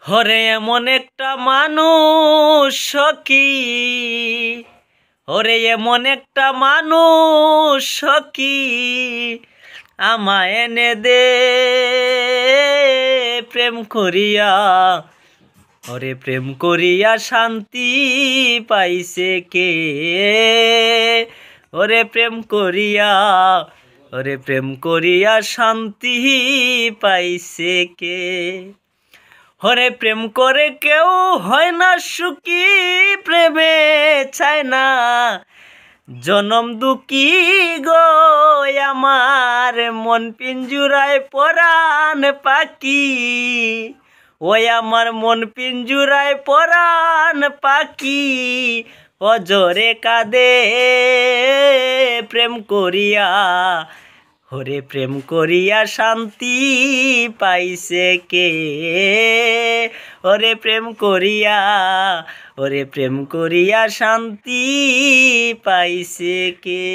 হরে এমন একটা মানুষ সখী, হরে এমন একটা মানুষ সখী, আমায় এনে দে প্রেম করিয়া। ওরে প্রেম করিয়া শান্তি পাইছে কে? ওরে প্রেম করিয়া, ওরে প্রেম করিয়া শান্তি পাইছে কে? ওরে প্রেম করে কেউ হয় না সুখী, প্রেমে চায় না জনম দুঃখী গো। আমার মন পিঞ্জুরায় পরাণ পাখি, ওই আমার মন পিঞ্জুরায় পরাণ পাখি, অজরে কাঁদে প্রেম করিয়া। ওরে প্রেম করিয়া শান্তি পাইছে কে? ওরে প্রেম করিয়া, ওরে প্রেম করিয়া শান্তি পাইছে কে?